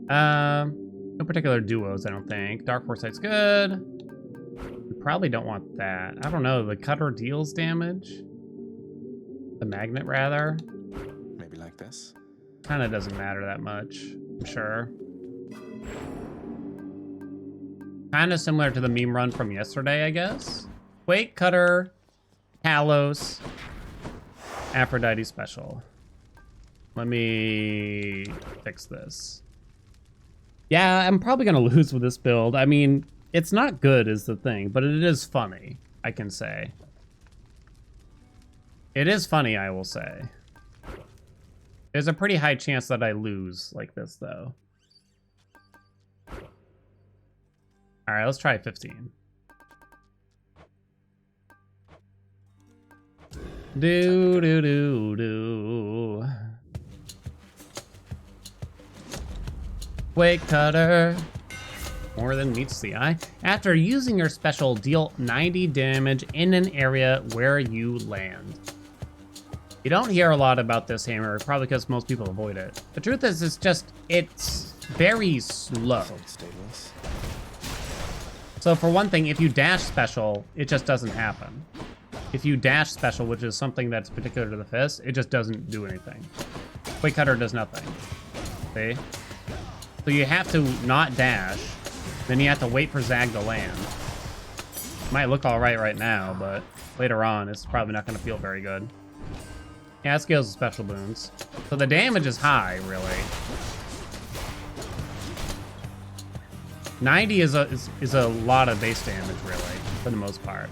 No particular duos, I don't think. Dark Foresight's good. We probably don't want that. I don't know, the cutter deals damage? The magnet, rather? Maybe like this. Kinda doesn't matter that much, I'm sure. Kinda similar to the meme run from yesterday, I guess. Quake, cutter, Talos, Aphrodite special. Let me fix this. Yeah, I'm probably gonna lose with this build. I mean, it's not good is the thing, but it is funny, I can say. It is funny, I will say. There's a pretty high chance that I lose like this, though. All right, let's try 15. Do, do, do, do. Quake cutter. More than meets the eye. After using your special, deal 90 damage in an area where you land. You don't hear a lot about this hammer, probably because most people avoid it. The truth is, it's very slow. So for one thing, if you dash special, it just doesn't happen. If you dash special, which is something that's particular to the fist, it just doesn't do anything. Quake cutter does nothing. See? So you have to not dash, then you have to wait for Zag to land. Might look all right now, but later on, it's probably not going to feel very good. Yeah, it scales with special boons. So the damage is high, really. 90 is a lot of base damage, really, for the most part.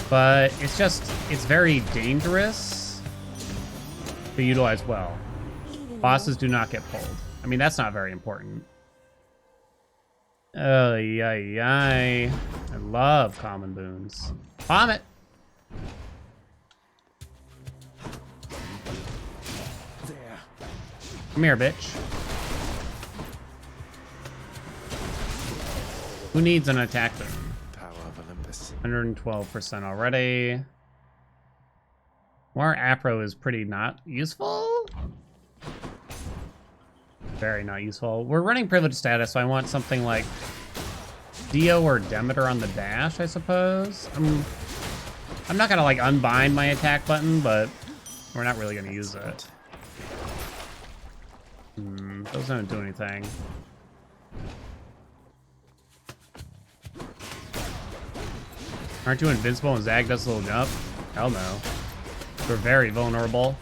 But it's very dangerous to utilize well. Bosses do not get pulled. I mean, that's not very important. Oh, yay. I love common boons. Vomit! There. Come here, bitch. Who needs an attack boon? Power of Olympus. 112% already. More Afro is pretty not useful. Very not useful. We're running privilege status, so I want something like Dio or Demeter on the dash, I suppose. I'm not gonna like unbind my attack button, but we're not really gonna use it. Those don't do anything. Aren't you invincible when Zag does a little jump? Hell no. We're very vulnerable.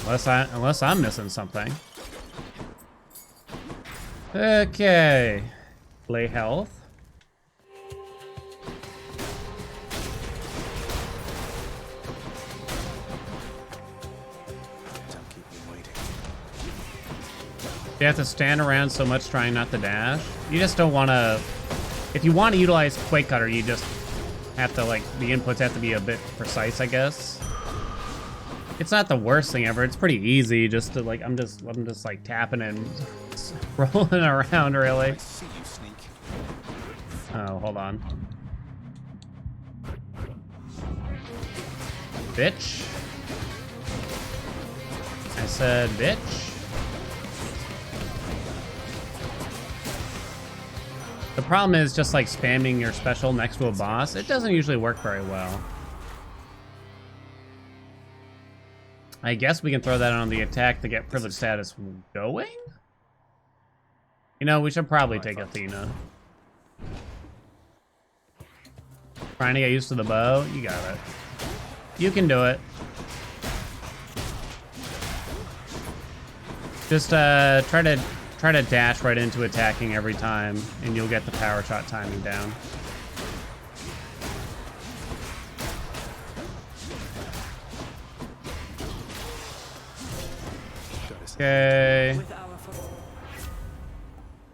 Unless I'm missing something. Okay. Play health. Don't keep me waiting. You have to stand around so much trying not to dash. You just don't want to... If you want to utilize Quake Cutter, you just have to, like, the inputs have to be a bit precise, I guess. It's not the worst thing ever. It's pretty easy just to, like, I'm just like, tapping and rolling around, really. I see you, sneak. Oh, hold on. Bitch. I said bitch. The problem is just like spamming your special next to a boss. It doesn't usually work very well. I guess we can throw that on the attack to get privilege status going? You know, we should probably take Athena. Trying to get used to the bow? You got it. You can do it. Just try to dash right into attacking every time, and you'll get the power shot timing down. Okay.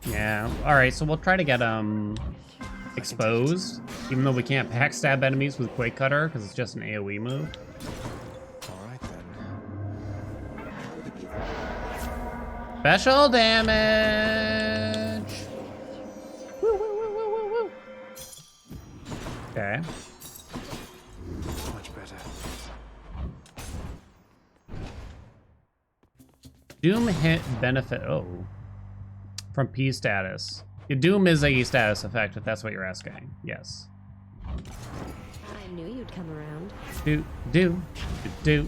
Yeah. All right. So we'll try to get exposed, even though we can't backstab enemies with Quake Cutter because it's just an AOE move. All right then. Special damage. Woo, woo, woo, woo, woo, woo. Okay. Much better. Doom hit benefit. Oh. From P status. Doom is a status effect, if that's what you're asking. Yes. I knew you'd come around. Do. It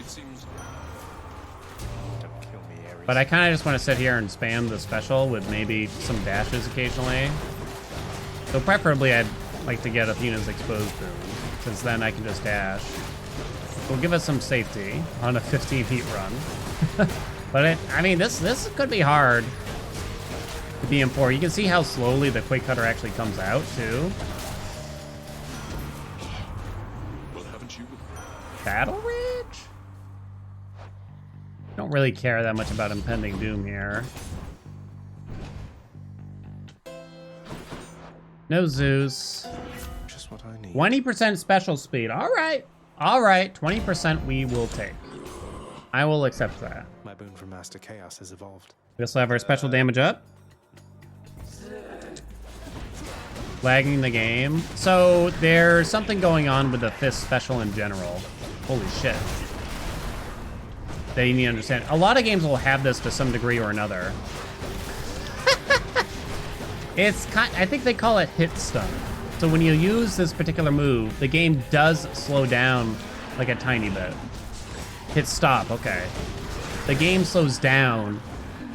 seems. Don't kill me, Ares. But I kind of just want to sit here and spam the special with maybe some dashes occasionally. So preferably I'd like to get Athena's exposed boon, since then I can just dash. Will give us some safety on a 15 heat run. But I mean, this could be hard. The EM4. You can see how slowly the Quake Cutter actually comes out too. Well, haven't you? Battle Rage? Don't really care that much about impending doom here. No Zeus. Just what I need. 20% special speed. All right. 20% we will take. I will accept that. My boon from Master Chaos has evolved. We also have our special damage up. Lagging the game. So there's something going on with the fist special in general. Holy shit. That you need to understand. A lot of games will have this to some degree or another. I think they call it hit stun. So when you use this particular move, the game does slow down like a tiny bit. Hit stop, okay. The game slows down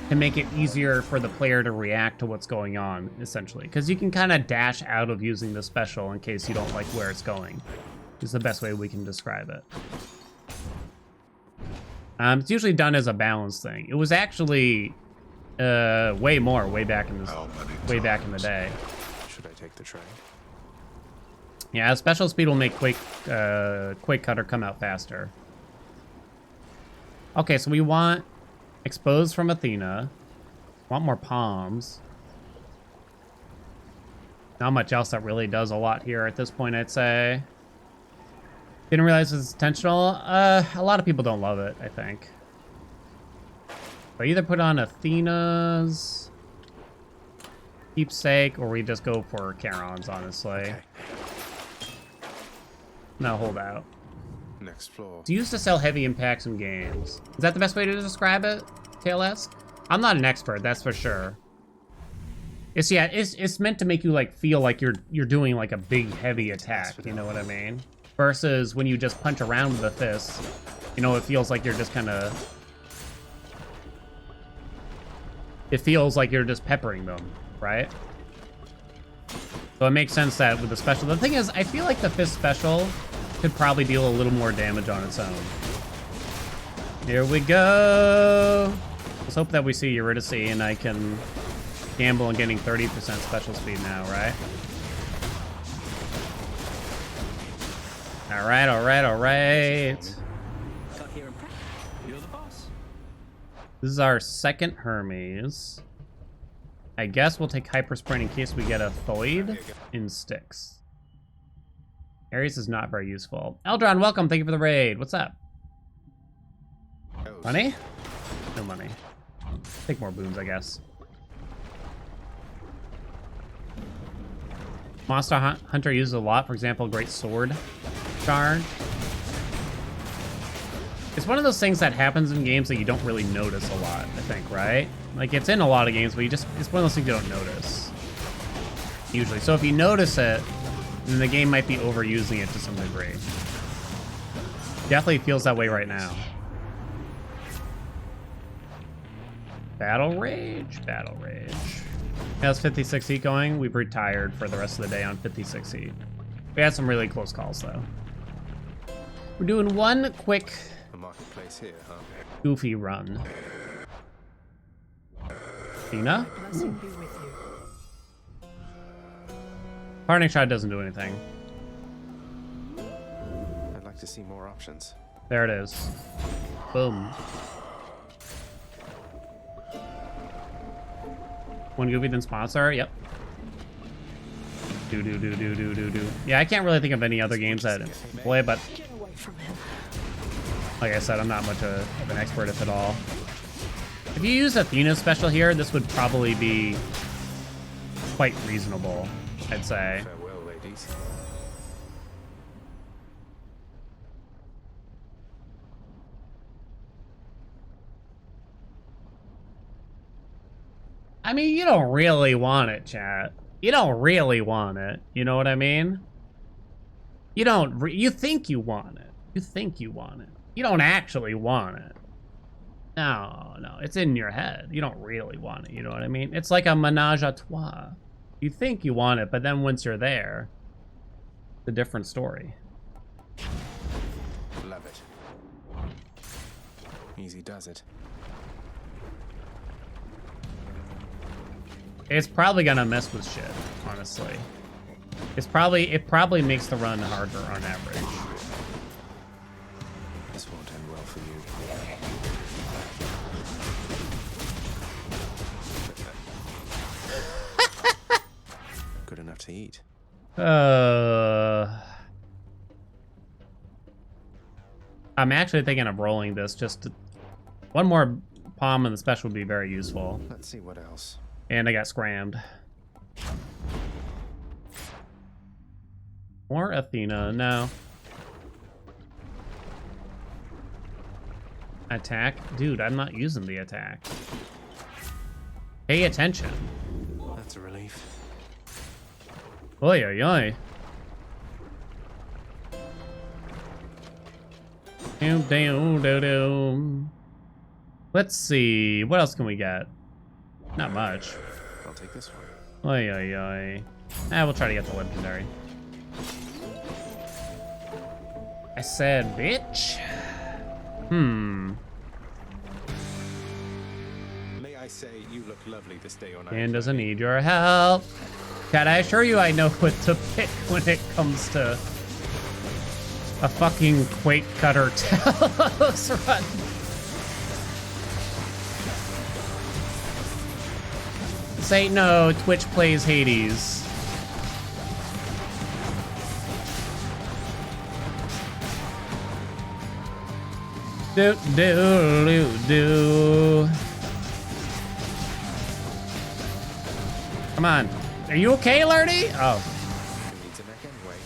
to make it easier for the player to react to what's going on, essentially. Because you can kind of dash out of using the special in case you don't like where it's going. Is the best way we can describe it. It's usually done as a balance thing. It was actually way more way back in the day. Should I take the train? Yeah, special speed will make Quake Cutter come out faster. Okay, so we want exposed from Athena. Want more palms. Not much else that really does a lot here at this point, I'd say. Didn't realize it's intentional. A lot of people don't love it, I think. But either put on Athena's keepsake, or we just go for Charon's, honestly. Okay. No, hold out. Next floor. It's used to sell heavy impacts in games. Is that the best way to describe it, Tail-esque? I'm not an expert, that's for sure. It's meant to make you like feel like you're doing like a big heavy attack, you know what I mean? Versus when you just punch around with a fist, you know, it feels like you're just kind of... It feels like you're just peppering them, right? So it makes sense that with the special... The thing is, I feel like the fist special could probably deal a little more damage on its own. Here we go! Let's hope that we see Eurydice and I can gamble on getting 30% special speed now, right? Alright. Cut here and prep. You're the boss. This is our second Hermes. I guess we'll take Hyper Sprint in case we get a Thoid in Styx. Ares is not very useful. Eldron, welcome. Thank you for the raid. What's up? Money? No money. Take more boons, I guess. Monster Hunter uses a lot. For example, Great Sword Charge. It's one of those things that happens in games that you don't really notice a lot, I think, right? Like, it's in a lot of games, but it's one of those things you don't notice. Usually. So if you notice it, then the game might be overusing it to some degree. Definitely feels that way right now. Battle Rage. How's 56 heat going? We've retired for the rest of the day on 56 heat. We had some really close calls, though. We're doing one quick A marketplace here, huh? goofy run. Athena? Blessing be with you. Parting shot doesn't do anything. I'd like to see more options. There it is. Boom. One goofy then sponsor. Yep. Do. Yeah, I can't really think of any other games that play, but Get away from him. like I said, I'm not much of an expert, if at all. If you use Athena's special here, this would probably be quite reasonable, I'd say. Farewell, ladies. I mean, you don't really want it, chat. You don't really want it. You know what I mean? You don't. You think you want it. You think you want it. You don't actually want it. No, no, it's in your head. You don't really want it. You know what I mean? It's like a menage a trois. You think you want it, but then once you're there, it's a different story. Love it. Easy does it. It's probably gonna mess with shit, honestly. It probably makes the run harder on average. This won't end well for you. Good enough to eat. I'm actually thinking of rolling this just to, one more palm and the special would be very useful. Let's see what else. And I got scrammed. More Athena, no. Attack? Dude, I'm not using the attack. Pay attention. That's a relief. Oy, oy, oy. Let's see, what else can we get? Not much. I'll take this one. Oy, oy, oy. We'll try to get the legendary. I said, bitch. May I say you look lovely this day or night. Dan doesn't need your help. Cat, I assure you I know what to pick when it comes to a fucking Quake cutter Talos run. This ain't no Twitch plays Hades. Do do do do. Come on. Are you okay, Lernie? Oh. Who needs a neck anyway?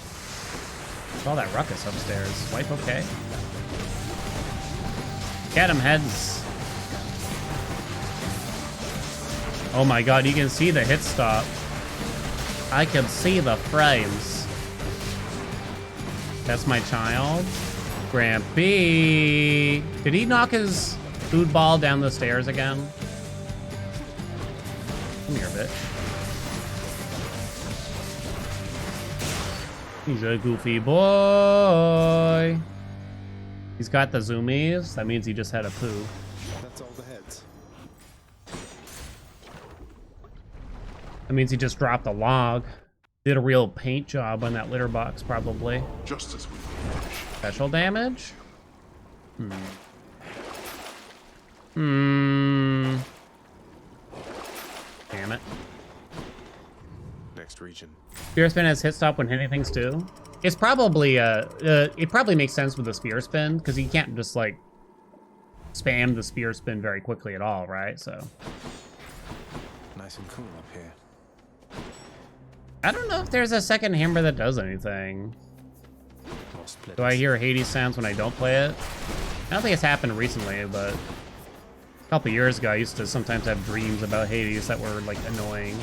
All that ruckus upstairs. Wife okay? Get him, heads. Oh my god, you can see the hit stop. I can see the frames. That's my child. Grampy. Did he knock his food ball down the stairs again? Come here, bitch. He's a goofy boy. He's got the zoomies. That means he just had a poo. That's all the heads. That means he just dropped a log. Did a real paint job on that litter box, probably. Just as we wish. Special damage? Damn it. Next region. Spear spin has hit stop when hitting things too. It's probably it probably makes sense with the spear spin because you can't just like spam the spear spin very quickly at all, right? So Nice and cool up here. I don't know if there's a second hammer that does anything. More splits. Do I hear Hades sounds when I don't play it? I don't think it's happened recently, but a couple years ago I used to sometimes have dreams about Hades that were like annoying.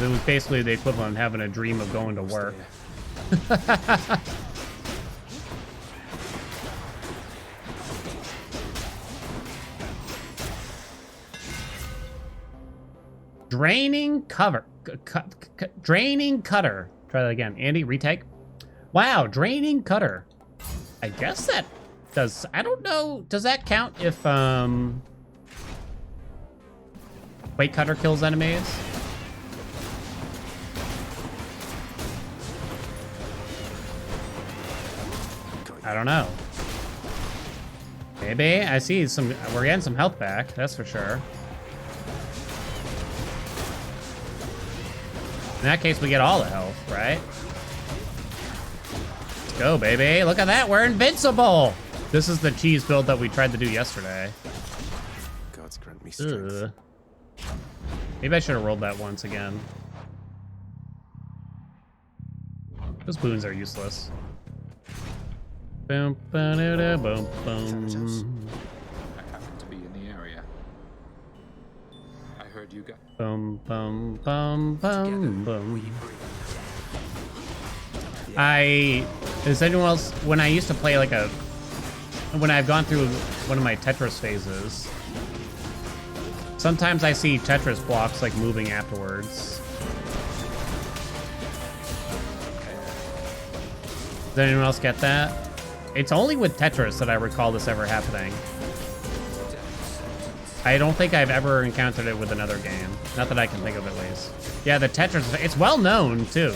It was basically the equivalent of having a dream of going to work. Draining cover. Draining cutter. Try that again. Andy, retake. Wow, draining cutter. I guess that does. I don't know. Does that count if Quake cutter kills enemies? I don't know. Maybe. I see some. We're getting some health back. That's for sure. In that case, we get all the health, right? Let's go, baby. Look at that. We're invincible. This is the cheese build that we tried to do yesterday. Gods grant me strength. Ugh. Maybe I should have rolled that once again. Those boons are useless. Boom, ba-da-da, boom, boom. I happen to be in the area. Where'd you go? Boom, boom, boom, boom, boom. Is anyone else, when I used to play like when I've gone through one of my Tetris phases, sometimes I see Tetris blocks like moving afterwards. Does anyone else get that? It's only with Tetris that I recall this ever happening. I don't think I've ever encountered it with another game. Not that I can think of, at least. Yeah, the Tetris, it's well known too.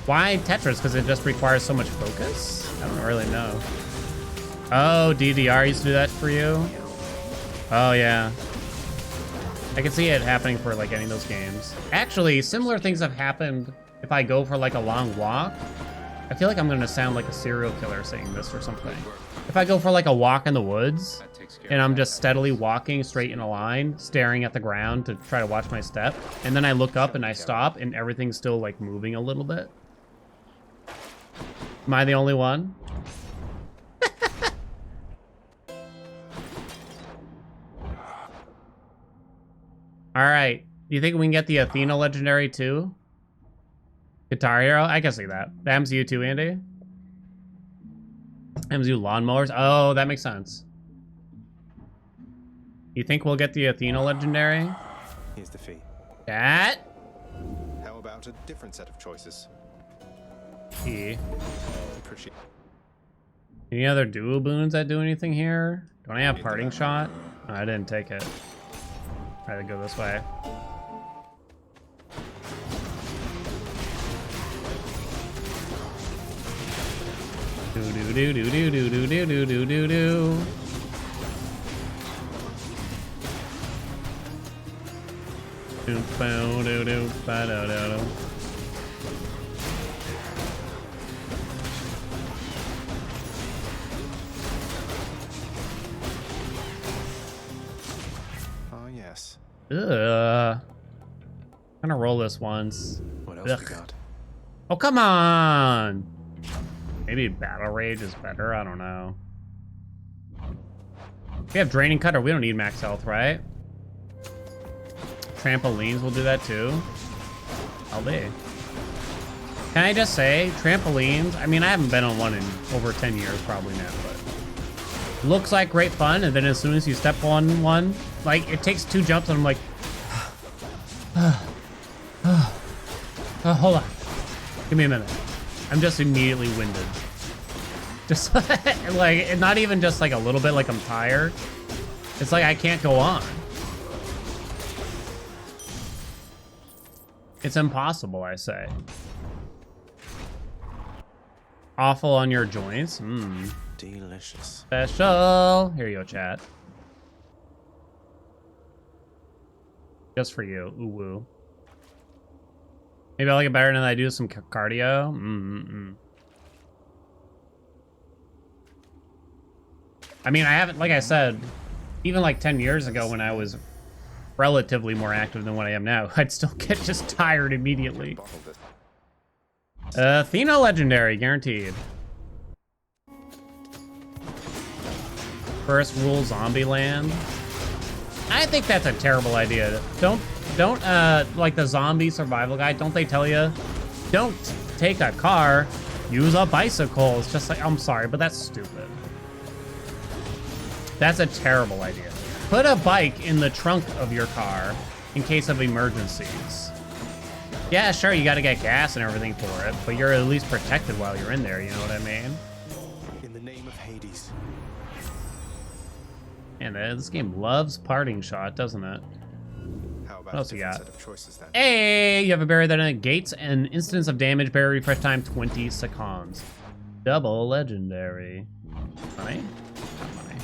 Why Tetris? Because it just requires so much focus? I don't really know. Oh, DDR used to do that for you? Oh, yeah. I can see it happening for like any of those games. Actually, similar things have happened if I go for like a long walk. I feel like I'm gonna sound like a serial killer saying this or something. If I go for like a walk in the woods, and I'm just steadily walking straight in a line, staring at the ground to try to watch my step, and then I look up and I stop, and everything's still like moving a little bit. Am I the only one? All right. Do you think we can get the Athena Legendary too? Guitar Hero? I can see that. The MZU too, Andy? MZU lawnmowers? Oh, that makes sense. You think we'll get the Athena Legendary? Here's the fee. That? How about a different set of choices? E. Appreciate. Any other dual boons that do anything here? Don't I have parting shot? Oh, I didn't take it. Try to go this way. Do do do do do do do do do do do do. Do do do do ba do do do. Oh yes. Ugh. I'm gonna roll this once. What else we Ugh. got? Oh, come on! Maybe Battle Rage is better, I don't know. We have Draining Cutter, we don't need max health, right? Trampolines will do that too. I'll be. Can I just say, trampolines, I mean, I haven't been on one in over 10 years probably now, but looks like great fun, and then as soon as you step on one, like, it takes 2 jumps, and I'm like, hold on. Give me a minute. I'm just immediately winded. Just like, not even just like a little bit like I'm tired. It's like I can't go on. It's impossible, I say. Awful on your joints. Mmm. Delicious. Special. Here you go, chat. Just for you. Ooh woo. Maybe I'll like it better than I do some cardio. I mean, I haven't, like I said, even like 10 years ago when I was relatively more active than what I am now, I'd still get just tired immediately. Athena Legendary, guaranteed. First rule Zombieland. I think that's a terrible idea. Don't like the zombie survival guide, don't they tell you, don't take a car, use a bicycle? It's just like, I'm sorry, but that's stupid. That's a terrible idea. Put a bike in the trunk of your car in case of emergencies. Yeah, sure, you gotta get gas and everything for it, but you're at least protected while you're in there, you know what I mean? In the name of Hades. And this game loves parting shot, doesn't it? How about What else a you different got? set of choices then? Hey, you have a berry that in it. Gates and instance of damage, berry refresh time 20 seconds. Double legendary. Money? Not money.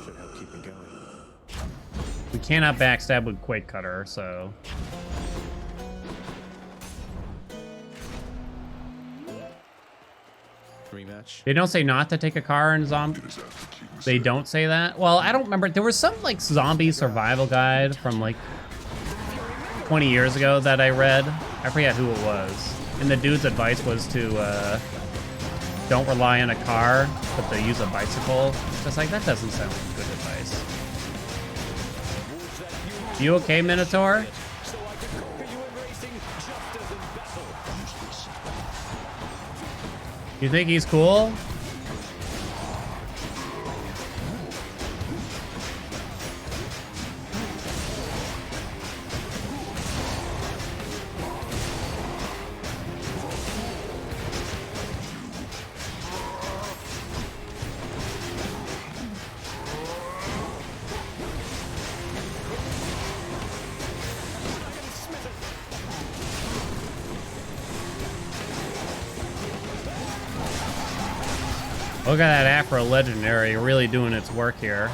Should help keep me going. We cannot backstab with Quake Cutter, so. Rematch. They don't say not to take a car in zombie. They don't say that? Well, I don't remember. There was some like zombie survival guide from like 20 years ago that I read. I forget who it was. And the dude's advice was to don't rely on a car, but they use a bicycle. It's like, that doesn't sound like good advice. You okay, Minotaur? You think he's cool? Look at that Afro Legendary really doing its work here.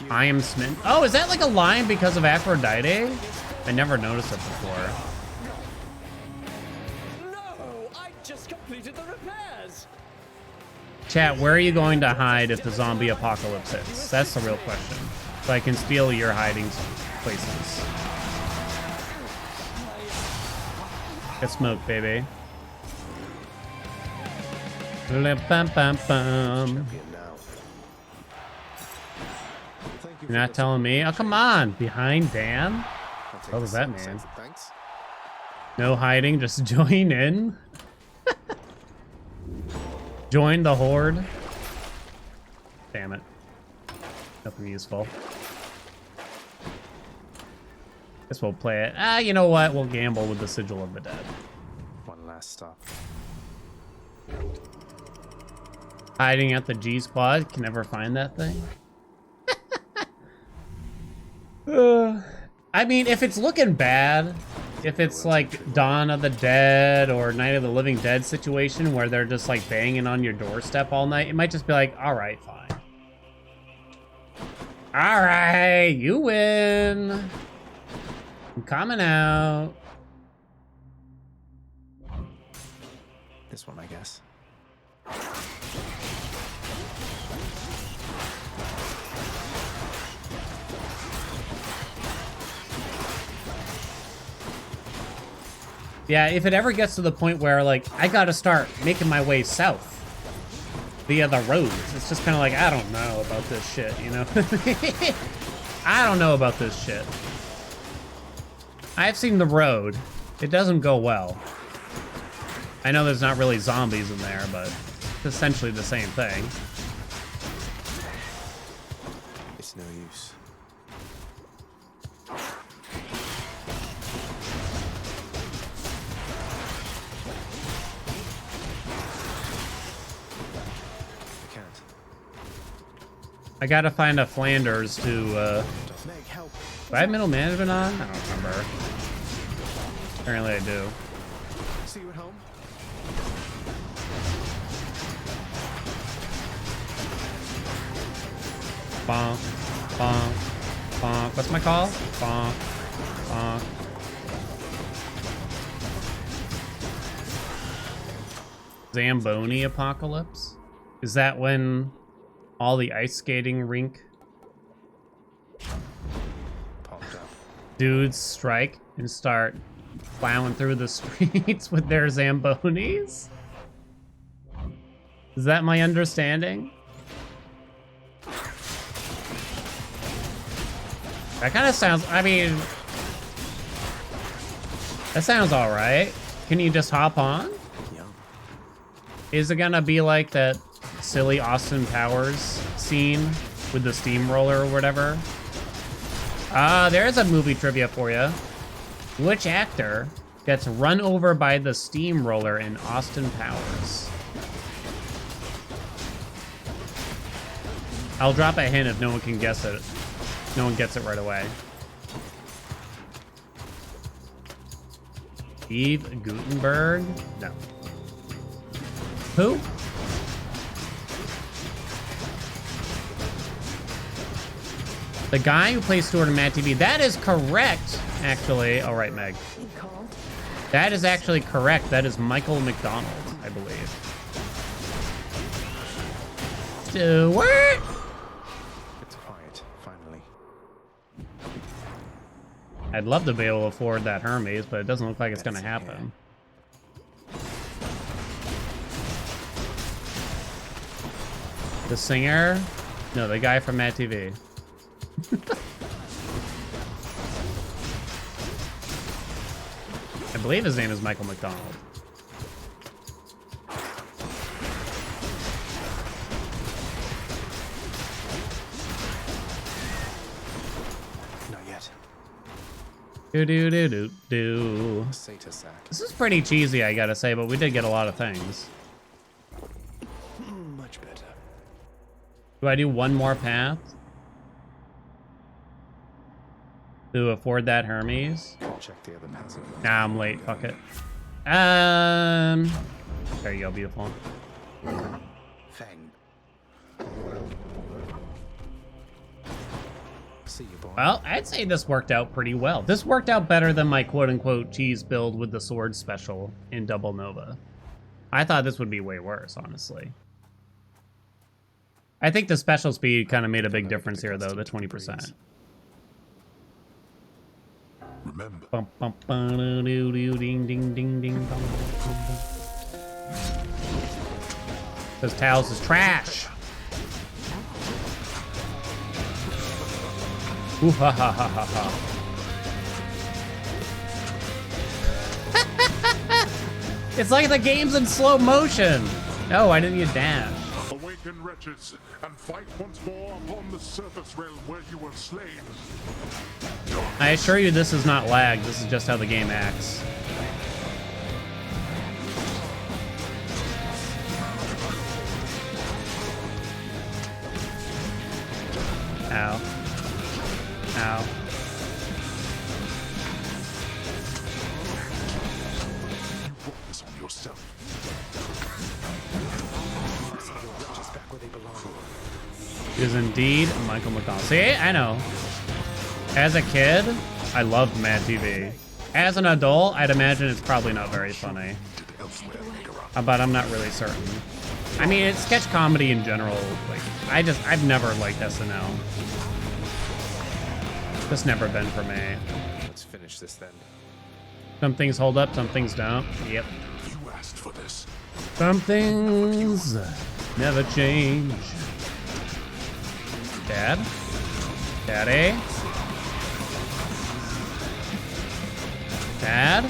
I am smitten. Oh, is that like a line because of Aphrodite? I never noticed it before. No, I just completed the repairs. Chat, where are you going to hide if the zombie apocalypse hits? That's the real question. So I can steal your hiding places. Get smoked, baby. Bum, bum, bum. You're not telling me? Oh, come on. Behind Dan? What does that mean? No hiding, just join in. Join the horde. Damn it. Nothing useful. Guess we'll play it. Ah, you know what? We'll gamble with the Sigil of the Dead. One last stop. Hiding at the G Squad. Can never find that thing. I mean, if it's looking bad, if it's like Dawn of the Dead or Night of the Living Dead situation where they're just like banging on your doorstep all night, it might just be like, all right, fine. All right, you win. I'm coming out. This one, I guess. Yeah, if it ever gets to the point where, like, I gotta start making my way south via the roads, it's just kind of like, I don't know about this shit, you know? I don't know about this shit. I've seen the road. It doesn't go well. I know there's not really zombies in there, but it's essentially the same thing. It's no use. I gotta find a Flanders to, Meg, help. do I have middle management on? I don't remember. Apparently I do. See you at home? Bonk, bonk, bonk. What's my call? Bonk, bonk. Zamboni apocalypse? Is that when all the ice skating rink Popped up. dudes strike and start plowing through the streets with their Zambonis? Is that my understanding? That kind of sounds, I mean, that sounds all right. Can you just hop on? Yeah. Is it gonna be like that silly Austin Powers scene with the steamroller or whatever? There's a movie trivia for you. Which actor gets run over by the steamroller in Austin Powers? I'll drop a hint if no one can guess it. No one gets it right away. Eve Gutenberg? No. Who? The guy who plays Stuart in Mad TV. That is correct, actually. All right, Meg. That is actually correct. That is Michael McDonald, I believe. Stuart? It's quiet, finally. I'd love to be able to afford that Hermes, but it doesn't look like it's going to happen. The singer? No, the guy from Mad TV. I believe his name is Michael McDonald. Not yet. Do. Satyr sack. This is pretty cheesy, I gotta say, but we did get a lot of things. Much better. Do I do one more path? To afford that Hermes? I'll check the other passive. Nah, I'm late. Fuck it. There you go, beautiful. Fang. See you, boy. Well, I'd say this worked out pretty well. This worked out better than my quote-unquote cheese build with the sword special in Double Nova. I thought this would be way worse, honestly. I think the special speed kind of made a big difference here, though, the 20%. Remember, Bum, bum, bum, doo, doo, ding, ding, ding, ding, bum, bum, bum. This Tails is trash. Ooh, ha, ha, ha, ha, ha. It's like the game's in slow motion. No, I didn't get dash. awaken wretches, and fight once more upon the surface realm where you were slain. I assure you this is not lag, this is just how the game acts. Ow. Ow. You brought this on yourself. Just back where they belong. Is indeed Michael McDonald. See, I know. As a kid, I loved Mad TV. As an adult, I'd imagine it's probably not very funny. But I'm not really certain. I mean, it's sketch comedy in general. Like, I've never liked SNL. Just never been for me. Let's finish this then. Some things hold up, some things don't. Yep. You asked for this. Some things never change. Dad? Daddy? Dad?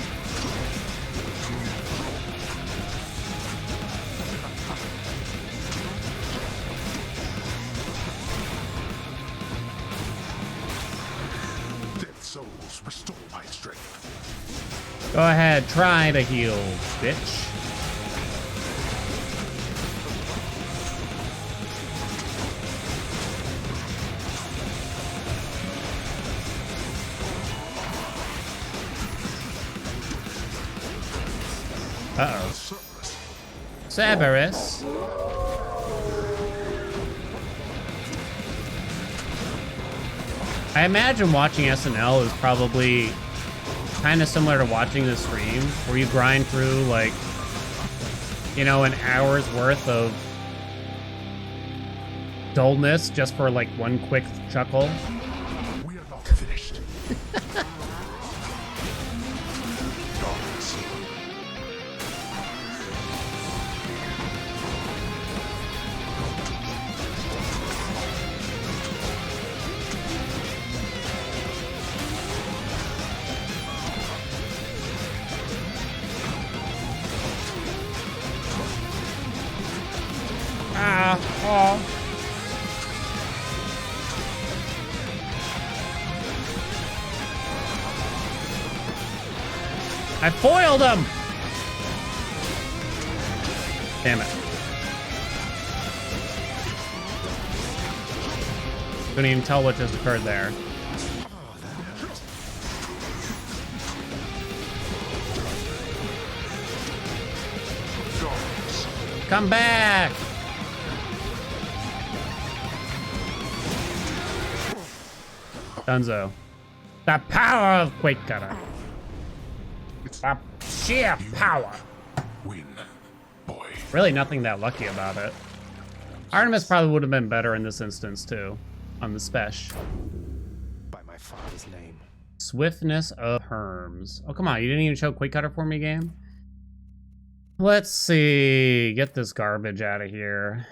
Dead souls, restore my strength. Go ahead, try to heal, bitch. Uh-oh. Cerberus. I imagine watching SNL is probably kind of similar to watching the stream, where you grind through, like, you know, an hour's worth of dullness just for, like, one quick chuckle. We are not finished. Ah, oh. I foiled him! Damn it. Couldn't even tell what just occurred there. Come back! Dunzo. The power of Quake Cutter. The sheer power. Win, boy. Really nothing that lucky about it. Artemis probably would have been better in this instance too. On the special. By my father's name. Swiftness of Herms. Oh, come on. You didn't even show Quake Cutter for me, game? Let's see. Get this garbage out of here.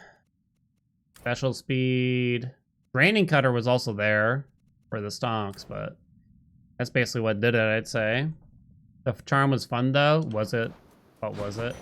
Special speed. Draining cutter was also there for the stonks, but that's basically what did it, I'd say. The charm was fun though. Was it? What was it?